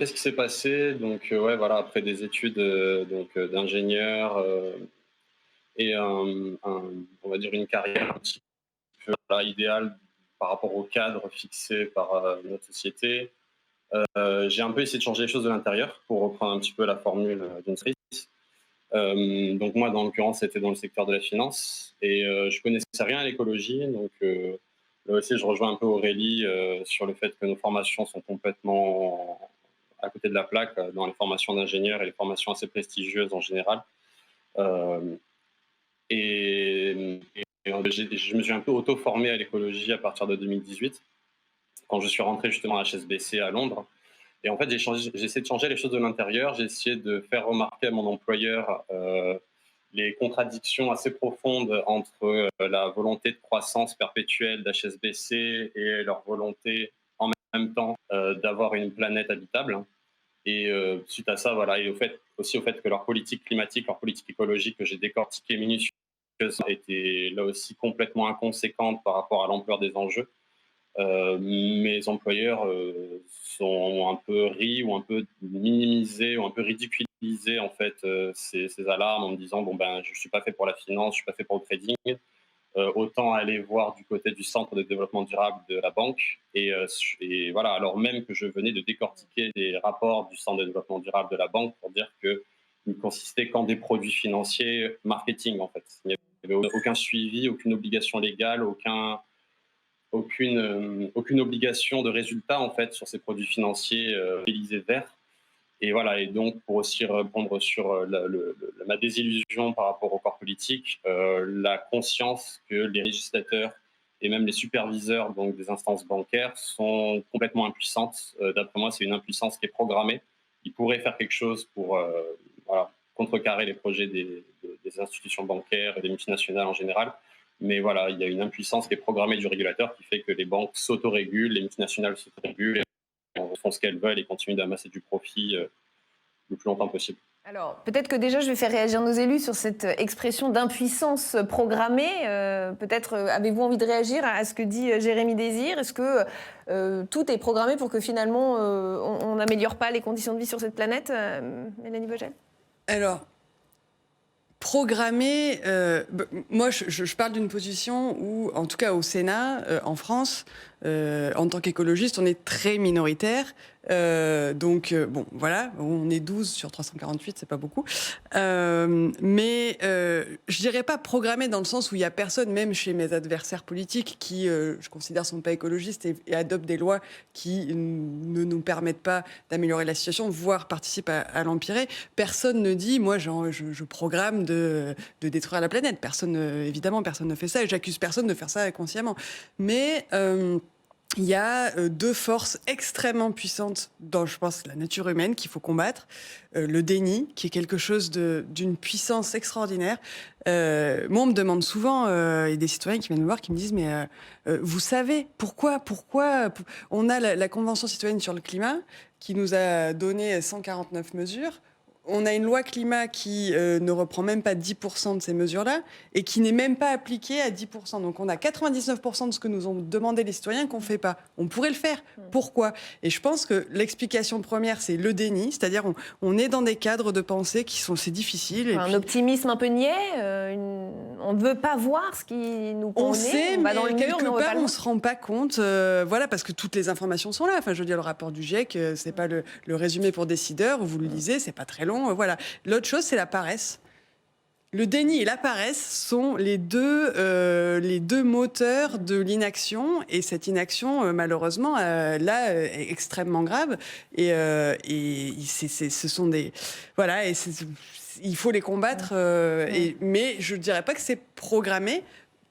qu'est-ce qui s'est passé? Donc, ouais, voilà, après des études d'ingénieur et on va dire une carrière un petit peu voilà, idéale par rapport au cadre fixé par notre société. J'ai un peu essayé de changer les choses de l'intérieur pour reprendre un petit peu la formule d'une Smith. Donc moi, dans l'occurrence, c'était dans le secteur de la finance et je connaissais rien à l'écologie. Donc là aussi, je rejoins un peu Aurélie sur le fait que nos formations sont complètement à côté de la plaque dans les formations d'ingénieurs et les formations assez prestigieuses en général. Euh, je me suis un peu auto-formé à l'écologie à partir de 2018, quand je suis rentré justement à HSBC à Londres. Et en fait, j'ai essayé de changer les choses de l'intérieur. J'ai essayé de faire remarquer à mon employeur les contradictions assez profondes entre la volonté de croissance perpétuelle d'HSBC et leur volonté en même temps d'avoir une planète habitable. Et suite à ça, voilà, et aussi au fait que leur politique climatique, leur politique écologique que j'ai décortiquée minutieusement était là aussi complètement inconséquente par rapport à l'ampleur des enjeux. Mes employeurs sont un peu ri ou un peu minimisé ou un peu ridiculisé en fait ces alarmes en me disant bon ben je suis pas fait pour la finance, je suis pas fait pour le trading, autant aller voir du côté du centre de développement durable de la banque et voilà alors même que je venais de décortiquer les rapports du centre de développement durable de la banque pour dire que ne consistaient qu'en des produits financiers marketing en fait. Il n'y avait aucun suivi, aucune obligation légale, aucune obligation de résultat en fait sur ces produits financiers labellisés verts. Et voilà, et donc pour aussi répondre sur ma désillusion par rapport au corps politique, la conscience que les législateurs et même les superviseurs donc des instances bancaires sont complètement impuissantes. D'après moi, c'est une impuissance qui est programmée. Ils pourraient faire quelque chose pour voilà, contrecarrer les projets des institutions bancaires et des multinationales en général. Mais voilà, il y a une impuissance qui est programmée du régulateur qui fait que les banques s'autorégulent, les multinationales s'autorégulent, font ce qu'elles veulent et continuent d'amasser du profit le plus longtemps possible. Alors, peut-être que déjà, je vais faire réagir nos élus sur cette expression d'impuissance programmée. Peut-être avez-vous envie de réagir à ce que dit Jérémy Désir? Est-ce que tout est programmé pour que finalement, on n'améliore pas les conditions de vie sur cette planète, Mélanie Vogel? Alors, programmer, moi je parle d'une position où, en tout cas au Sénat, en France, en tant qu'écologiste, on est très minoritaire. Bon, voilà, on est 12 sur 348, c'est pas beaucoup. Mais je dirais pas programmer dans le sens où il y a personne, même chez mes adversaires politiques, qui, je considère, sont pas écologistes et adoptent des lois qui ne nous permettent pas d'améliorer la situation, voire participent à l'empirer. Personne ne dit, moi, je programme de détruire la planète. Évidemment, personne ne fait ça et j'accuse personne de faire ça consciemment. Mais il y a deux forces extrêmement puissantes dans, je pense, la nature humaine qu'il faut combattre. Le déni, qui est quelque chose d'une puissance extraordinaire. Moi, on me demande souvent, il y a des citoyens qui viennent me voir, qui me disent, mais vous savez, pourquoi on a la Convention citoyenne sur le climat, qui nous a donné 149 mesures. On a une loi climat qui ne reprend même pas 10% de ces mesures-là et qui n'est même pas appliquée à 10%. Donc on a 99% de ce que nous ont demandé les citoyens qu'on ne fait pas. On pourrait le faire. Pourquoi? Et je pense que l'explication première, c'est le déni. C'est-à-dire on est dans des cadres de pensée c'est difficile. Un optimisme un peu niais. On ne veut pas voir ce qui nous connaît. On sait, on va dans mais le mur, quelque mais part, on ne se rend pas compte. Voilà, parce que toutes les informations sont là. Enfin, je veux dire, le rapport du GIEC, c'est pas le résumé pour décideurs. Vous le lisez, c'est pas très long. Voilà. L'autre chose, c'est la paresse. Le déni et la paresse sont les deux moteurs de l'inaction. Et cette inaction, malheureusement, là, est extrêmement grave. Et ce sont des... Voilà, il faut les combattre. Mais je ne dirais pas que c'est programmé.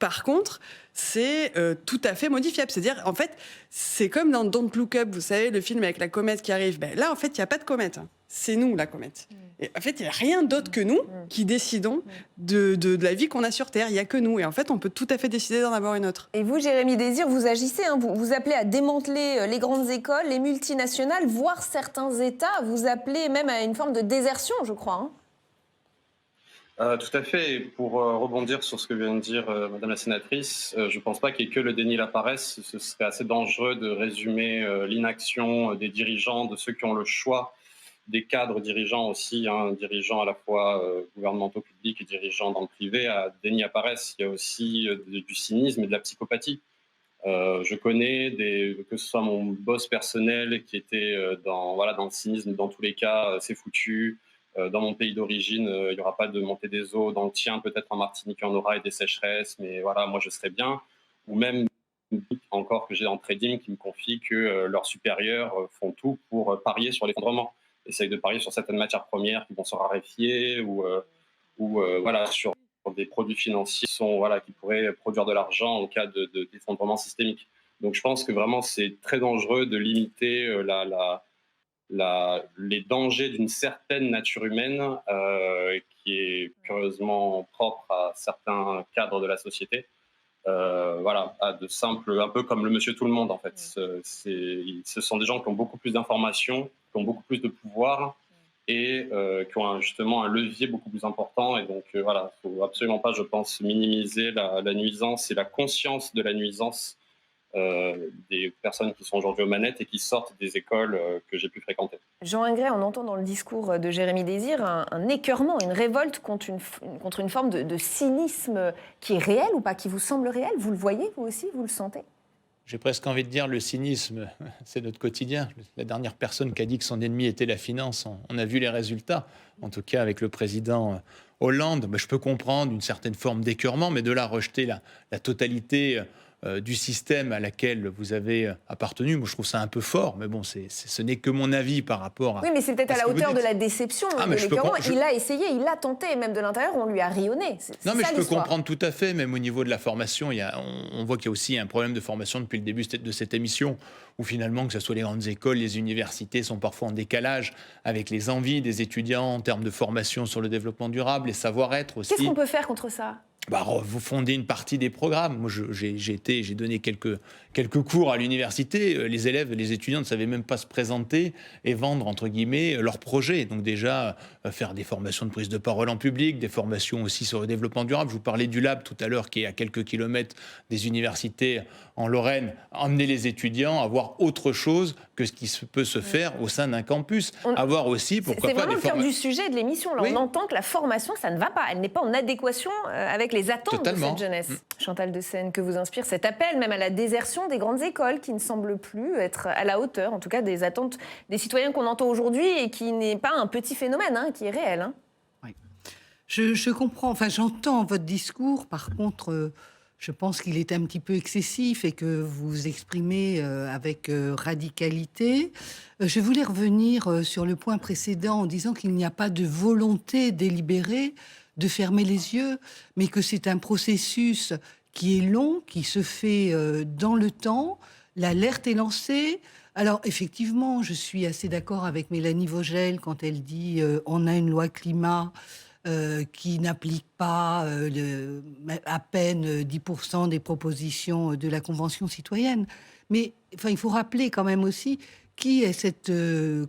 Par contre, c'est tout à fait modifiable. C'est-à-dire, en fait, c'est comme dans Don't Look Up, vous savez, le film avec la comète qui arrive. Là, en fait, il n'y a pas de comète. C'est nous, la comète. Et en fait, il n'y a rien d'autre que nous qui décidons de la vie qu'on a sur Terre. Il n'y a que nous. Et en fait, on peut tout à fait décider d'en avoir une autre. Et vous, Jérémy Désir, vous agissez. Vous appelez à démanteler les grandes écoles, les multinationales, voire certains États. Vous appelez même à une forme de désertion, je crois. Tout à fait. Et pour rebondir sur ce que vient de dire Madame la sénatrice, je ne pense pas qu'il y ait que le déni et la paresse. Ce serait assez dangereux de résumer l'inaction des dirigeants, de ceux qui ont le choix, des cadres dirigeants aussi, hein, dirigeants à la fois gouvernementaux publics et dirigeants dans le privé, à déni à paresse. Il y a aussi du cynisme et de la psychopathie. Je connais que ce soit mon boss personnel qui était dans le cynisme dans tous les cas, c'est foutu. Dans mon pays d'origine, il n'y aura pas de montée des eaux. Dans le tien, peut-être en Martinique, il y en aura et des sécheresses, mais voilà, moi je serai bien. Ou même encore que j'ai en trading qui me confie que leurs supérieurs font tout pour parier sur l'effondrement. Essayent de parier sur certaines matières premières qui vont se raréfier ou voilà, sur des produits financiers qui pourraient produire de l'argent en cas d'effondrement systémique. Donc je pense que vraiment c'est très dangereux de limiter les dangers d'une certaine nature humaine qui est curieusement propre à certains cadres de la société. À de simples, un peu comme le monsieur tout le monde en fait. Ce sont des gens qui ont beaucoup plus d'informations, qui ont beaucoup plus de pouvoir et qui ont justement un levier beaucoup plus important. Et donc il ne faut absolument pas, je pense, minimiser la nuisance et la conscience de la nuisance des personnes qui sont aujourd'hui aux manettes et qui sortent des écoles que j'ai pu fréquenter. Jean Ingray, on entend dans le discours de Jérémy Désir un écœurement, une révolte contre une forme de cynisme qui est réel ou pas, qui vous semble réel. Vous le voyez, vous aussi, vous le sentez? J'ai presque envie de dire le cynisme, c'est notre quotidien. La dernière personne qui a dit que son ennemi était la finance, on a vu les résultats. En tout cas, avec le président Hollande, je peux comprendre une certaine forme d'écœurement, mais de là rejeter la totalité du système à laquelle vous avez appartenu, moi je trouve ça un peu fort, mais bon, ce n'est que mon avis par rapport à... Oui, mais c'est peut-être à la hauteur de la déception, de l'écœurement. Il a essayé, il a tenté, et même de l'intérieur, on lui a rayonné. Non, mais je peux comprendre tout à fait, même au niveau de la formation, on voit qu'il y a aussi un problème de formation depuis le début de cette émission, où finalement, que ce soit les grandes écoles, les universités sont parfois en décalage avec les envies des étudiants en termes de formation sur le développement durable, les savoir-être aussi. Qu'est-ce qu'on peut faire contre ça ? Vous fondez une partie des programmes. Moi, j'ai donné quelques cours à l'université. Les élèves, les étudiants ne savaient même pas se présenter et vendre, entre guillemets, leurs projets. Donc déjà, faire des formations de prise de parole en public, des formations aussi sur le développement durable. Je vous parlais du Lab tout à l'heure, qui est à quelques kilomètres des universités en Lorraine. Emmener les étudiants à voir autre chose que ce qui peut se faire au sein d'un campus. Avoir aussi, pourquoi pas... C'est vraiment le cœur du sujet de l'émission. Là. Oui. On entend que la formation, ça ne va pas. Elle n'est pas en adéquation avec les attentes de cette jeunesse. Chantal Decenne, que vous inspire cet appel même à la désertion des grandes écoles qui ne semble plus être à la hauteur, en tout cas des attentes des citoyens qu'on entend aujourd'hui et qui n'est pas un petit phénomène, qui est réel. Oui. Je comprends, j'entends votre discours, par contre... je pense qu'il est un petit peu excessif et que vous exprimez avec radicalité. Je voulais revenir sur le point précédent en disant qu'il n'y a pas de volonté délibérée de fermer les yeux, mais que c'est un processus qui est long, qui se fait dans le temps. L'alerte est lancée. Alors, effectivement, je suis assez d'accord avec Mélanie Vogel quand elle dit on a une loi climat qui n'applique pas à peine 10% des propositions de la Convention citoyenne. Mais il faut rappeler quand même aussi qui est cette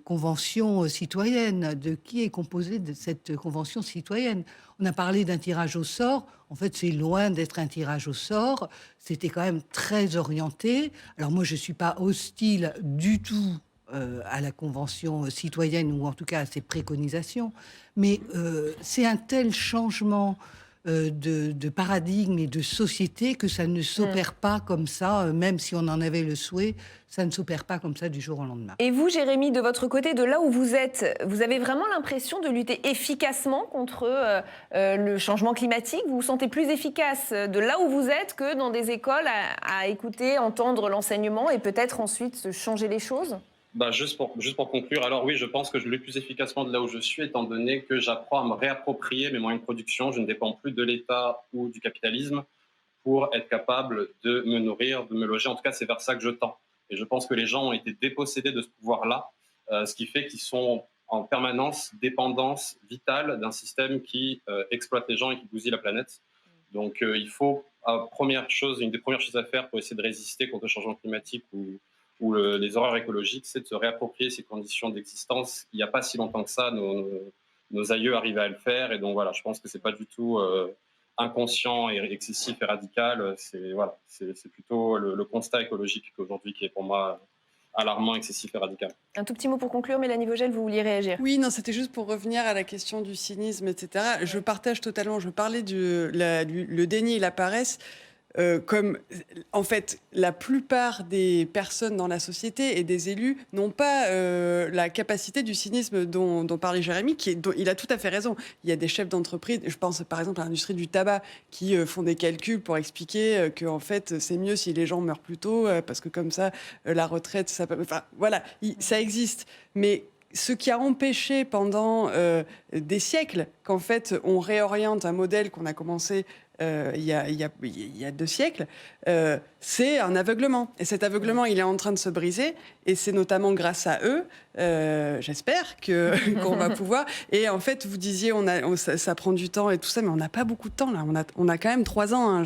Convention citoyenne, de qui est composée de cette Convention citoyenne. On a parlé d'un tirage au sort. En fait, c'est loin d'être un tirage au sort. C'était quand même très orienté. Alors moi, je ne suis pas hostile du tout à la Convention citoyenne, ou en tout cas à ses préconisations. Mais c'est un tel changement de paradigme et de société que ça ne s'opère pas comme ça, même si on en avait le souhait, ça ne s'opère pas comme ça du jour au lendemain. Et vous, Jérémy, de votre côté, de là où vous êtes, vous avez vraiment l'impression de lutter efficacement contre le changement climatique? Vous vous sentez plus efficace de là où vous êtes que dans des écoles à écouter, entendre l'enseignement et peut-être ensuite changer les choses? Juste pour conclure, alors oui, je pense que je lutte plus efficacement de là où je suis, étant donné que j'apprends à me réapproprier mes moyens de production. Je ne dépends plus de l'État ou du capitalisme pour être capable de me nourrir, de me loger. En tout cas, c'est vers ça que je tends. Et je pense que les gens ont été dépossédés de ce pouvoir-là, ce qui fait qu'ils sont en permanence dépendance vitale d'un système qui exploite les gens et qui bousille la planète. Donc il faut, une des premières choses à faire pour essayer de résister contre le changement climatique ou les horreurs écologiques, c'est de se réapproprier ces conditions d'existence. Il n'y a pas si longtemps que ça, nos aïeux arrivaient à le faire. Et donc voilà, je pense que c'est pas du tout inconscient et excessif et radical. C'est plutôt le constat écologique qu'aujourd'hui qui est pour moi alarmant, excessif et radical. Un tout petit mot pour conclure, Mélanie Vogel, vous vouliez réagir? Oui, non, c'était juste pour revenir à la question du cynisme, etc. Je partage totalement. Je parlais le déni et la paresse. Comme en fait la plupart des personnes dans la société et des élus n'ont pas la capacité du cynisme dont parlait Jérémy, dont il a tout à fait raison. Il y a des chefs d'entreprise, je pense par exemple à l'industrie du tabac, qui font des calculs pour expliquer que en fait c'est mieux si les gens meurent plus tôt parce que comme ça la retraite, ça peut... Enfin voilà, ça existe, mais ce qui a empêché pendant des siècles qu'en fait on réoriente un modèle qu'on a commencé il y a 2 siècles, c'est un aveuglement. Et cet aveuglement, il est en train de se briser. Et c'est notamment grâce à eux, j'espère, qu'on va pouvoir... Et en fait, vous disiez, ça prend du temps et tout ça, mais on n'a pas beaucoup de temps, là. On a quand même 3 ans.